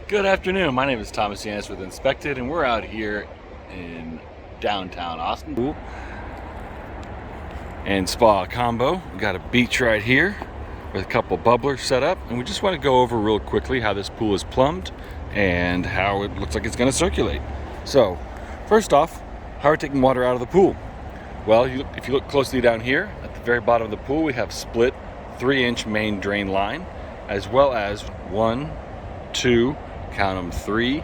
Good afternoon. My name is Thomas Yanis with Inspected, and we're out here in downtown Austin. Pool and spa combo. We got a beach right here with a couple bubblers set up, and we just want to go over real quickly how this pool is plumbed and how it looks like it's going to circulate. So, first off, how are we taking water out of the pool? Well, if you look closely down here at the very bottom of the pool, we have split 3-inch main drain line, as well as 1, 2, count them 3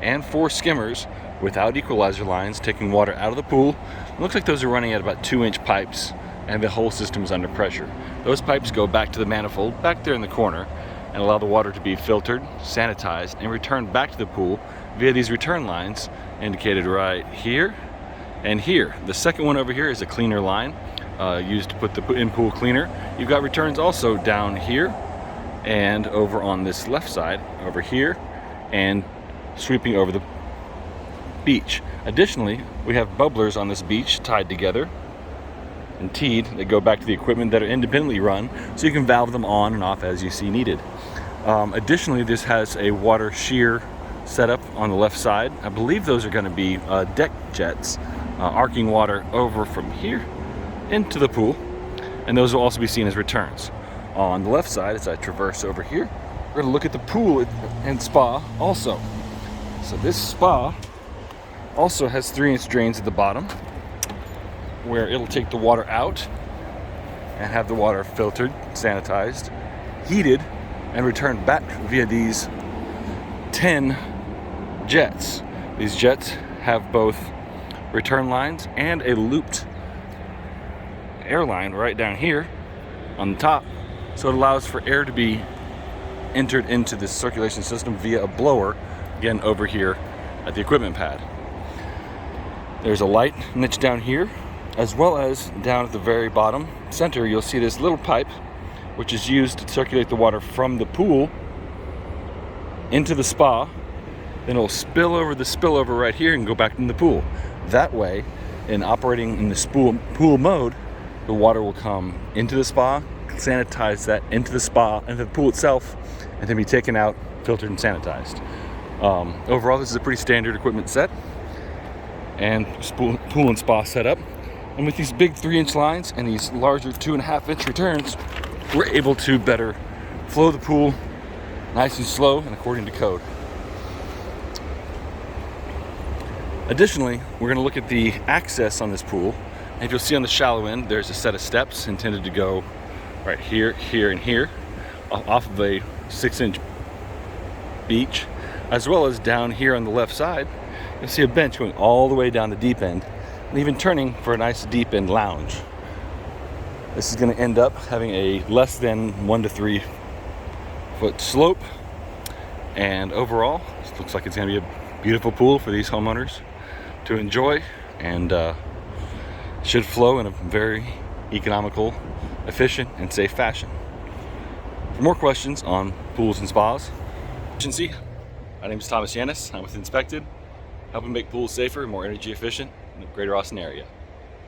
and 4 skimmers without equalizer lines taking water out of the pool. It looks like those are running at about 2-inch pipes, and the whole system is under pressure. Those pipes go back to the manifold back there in the corner and allow the water to be filtered, sanitized, and returned back to the pool via these return lines indicated right here and here. The second one over here is a cleaner line used to put the in-pool cleaner. You've got returns also down here and over on this left side over here and sweeping over the beach. Additionally, we have bubblers on this beach tied together and teed that go back to the equipment that are independently run, so you can valve them on and off as you see needed. Additionally, this has a water shear setup on the left side. I believe those are going to be deck jets arcing water over from here into the pool, and those will also be seen as returns. On the left side, as I traverse over here, we're going to look at the pool and spa also. So this spa also has 3-inch drains at the bottom where it'll take the water out and have the water filtered, sanitized, heated, and returned back via these 10 jets. These jets have both return lines and a looped air line right down here on the top, so it allows for air to be entered into the circulation system via a blower, again over here at the equipment pad. There's a light niche down here, as well as down at the very bottom center you'll see this little pipe which is used to circulate the water from the pool into the spa. Then it'll spill over the spillover right here and go back in the pool. That way, in operating in the pool mode, the water will come into the spa, sanitize that into the spa, into the pool itself, and then be taken out, filtered, and sanitized. Overall, this is a pretty standard equipment set and pool and spa setup. And with these big 3-inch lines and these larger 2.5-inch returns, we're able to better flow the pool nice and slow and according to code. Additionally, we're going to look at the access on this pool. And you'll see on the shallow end, there's a set of steps intended to go right here, here, and here, off of a 6-inch beach, as well as down here on the left side, you'll see a bench going all the way down the deep end, and even turning for a nice deep end lounge. This is going to end up having a less than 1 to 3 foot slope, and overall, it looks like it's going to be a beautiful pool for these homeowners to enjoy, and should flow in a very economical, efficient, and safe fashion. For more questions on pools and spas, efficiency, my name is Thomas Yanis. I'm with Inspected, helping make pools safer and more energy efficient in the greater Austin area.